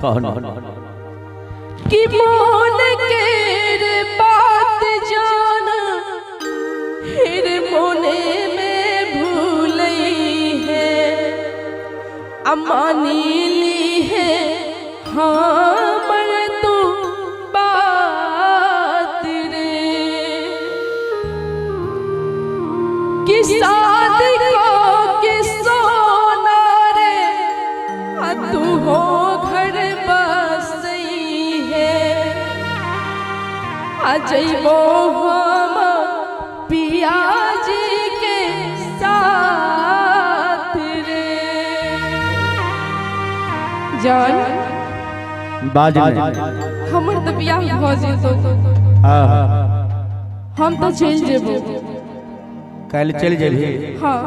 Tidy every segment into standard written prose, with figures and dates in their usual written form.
कौन कि मोन के रे बात जान फिर मोने में भूलई है अमानी ली है हाँ मर तू बात रे कि शादी को कि सोना रे तू हो घर बसई है अजैबो हम पिया जी के साथ रे जान बाज हमर तो बियाह हो जेतो हम तो चल जेबो कल चल जेबी हाँ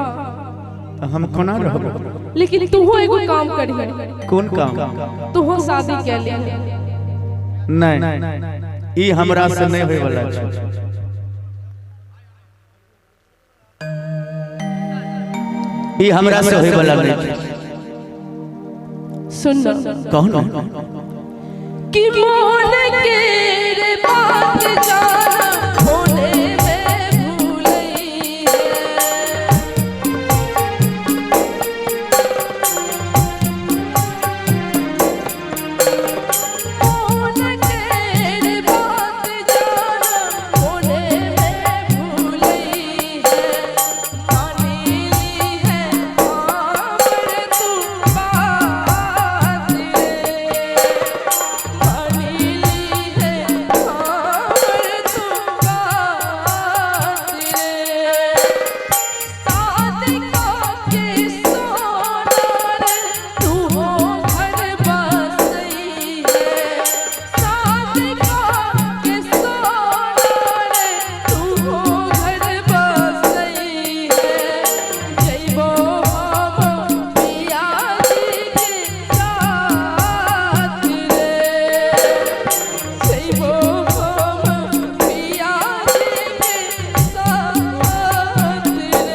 तो हम कोना रहब लेकिन तू हो एगो काम करी कौन काम तू हो शादी के लिए नहीं ई हमरा से नहीं होय वाला छै ई हमरा से होय वाला नहीं सुन कौन कि मोन के रे बात जाना होने में भूलई है मोन के रे बात जाना होने में भूलई है मानी ली है आमर तू बात रे मानी ली है आमर तू बात रे शादी का के सोना रे तू हो घर बसई है शादी का के सोना रे तू हो घर बसई है जइबो हम पिया जी के साथ रे जइबो हम पिया जी के साथ रे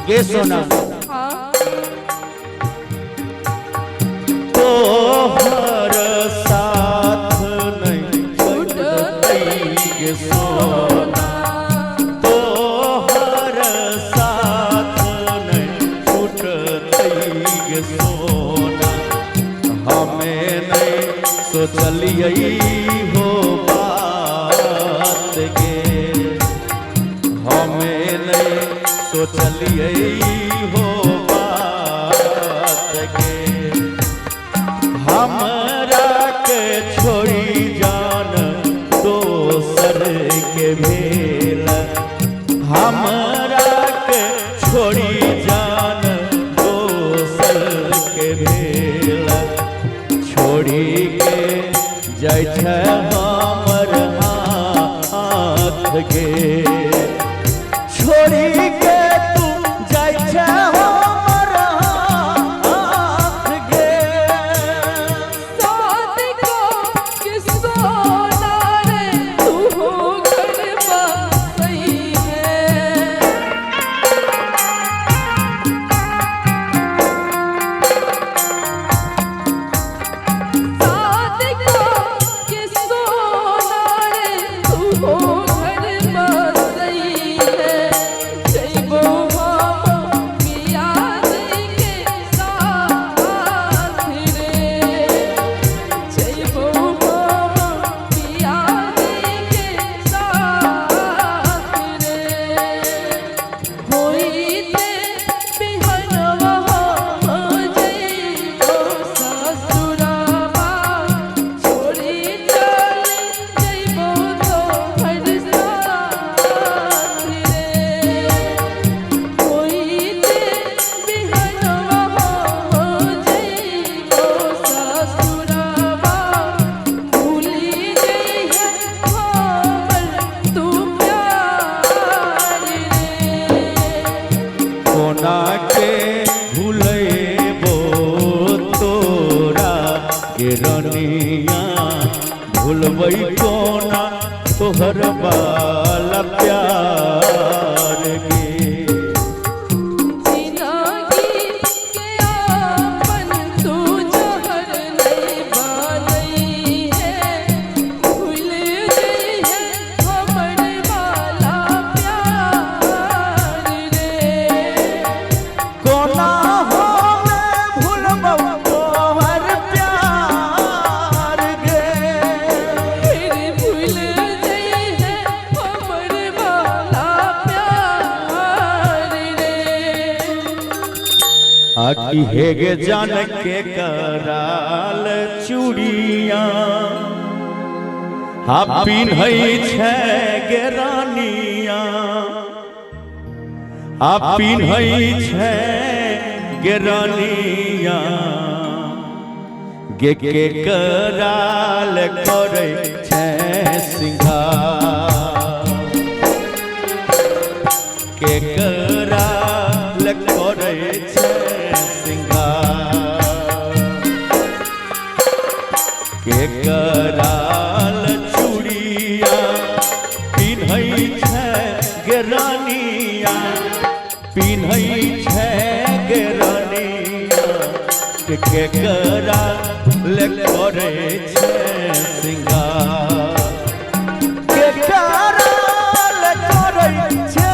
ये सोना हाँ तो हर साथ नहीं छूटई ये सोना तो हर साथ नहीं छूटई ये सोना हमें नहीं सोचलिए हो बात के हमें नहीं सोचलिए हो बात के हमरा के छोड़ी जान दोसर के भेल हमरा के छोड़ी जान दोसर के भेल छोड़ी के जाइ छै हमर हाथ के छोड़ी के तू जाइ छै हमर हाथ के शादी को कोना के भूलेबो तोरा के रनिया भूलबै कोना तोहर वाला प्यार के आखी हेगे जान के कराल चूड़िया हा पिन्है छै गे रानिया हा पिन्है छै गे रानिया गे के कराल करै छै सिंगार के कराल करै छै के कराल चूड़िया पिन्है छै गे रानिया पिन्है छै गे रानिया के कराल करै छै सिंगार के कराल करै छै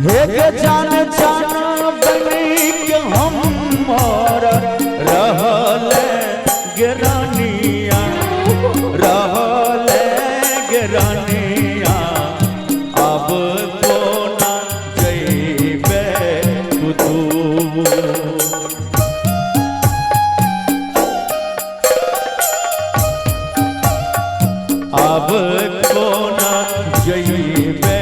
हेगे जान जान बनी के हमर रहल गे रानिया रहल गे रानिया अब कोना जइबे तू अब कोना जइबे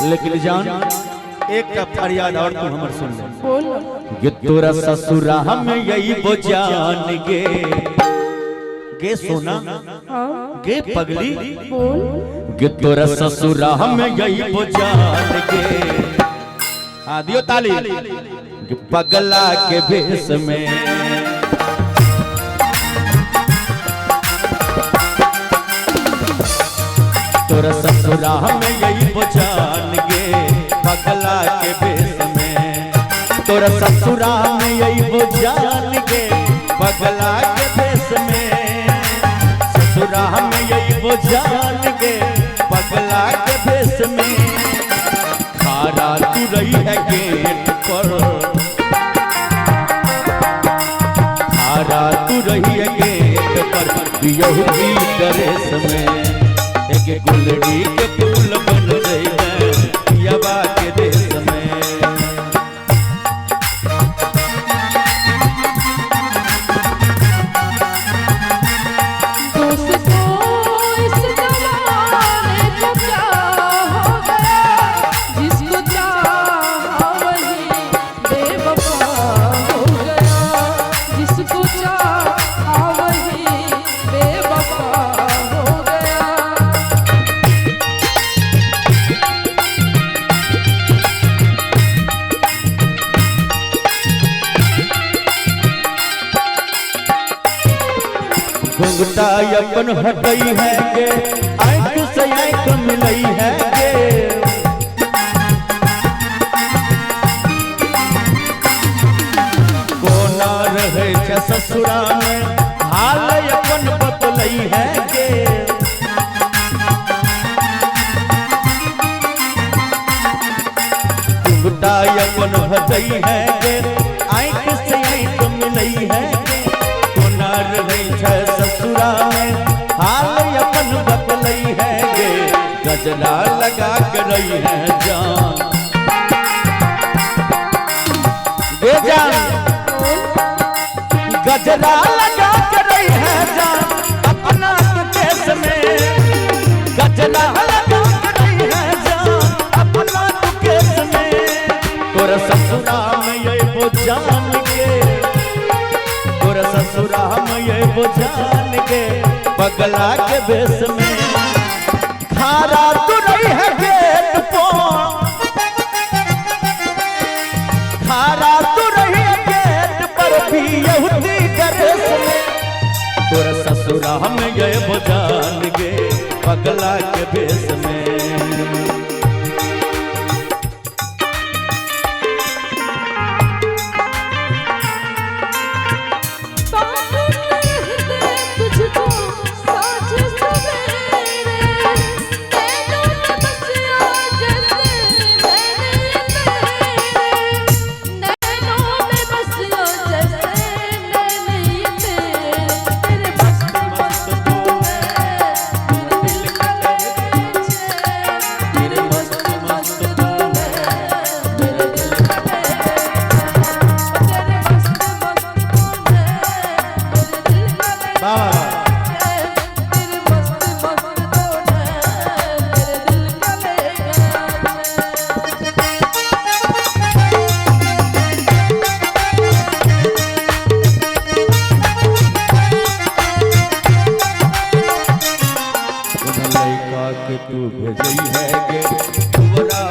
लेकिन जान एक का फरियाद और तू हमर सुन ले बोल गे तोरा ससुरा हम यही वो जान गे सोना गे पगली बोल गे तोरा ससुरा हम यही वो जान गे हाँ दियो ताली गे पगला के भेष में तोरा ससुरा हम यही वो जान गे पगला के भेष में तोरा ससुरा में यही वो जान गे पगला के भेष में ससुरा में यही वो जान गे पगला के भेष में खारा तू रही है गेट पर खारा तू रही है गेट पर यहूदी करे समय एक गुलड़ी के फूल बन घुंघटा अपन हटई है गे आँख से आँख मिलई है गे कोना रहे छ ससुरा में हाल अपन बतलई है गे घुंघटा अपन हटई है गे आँख से आँख मिलई है गे कोना रहे छ ससुरा में हाल अपन बतलई है गे गजरा लगा कर रही है जान गे जान गजरा लगा कर रही है जान अपना केस में गजरा लगा कर रही है जान अपना केस में तोरा ससुरा में ये वो जान के तोरा ससुरा में ये वो जान के पगला के बेस में खारा तू रही है गेट पो खारा तू रही है गेट पर भी यहूदी ड्रेस में तोरा ससुरा में ये वो जान के पगला के बेस में तू भेजई है गे तोरा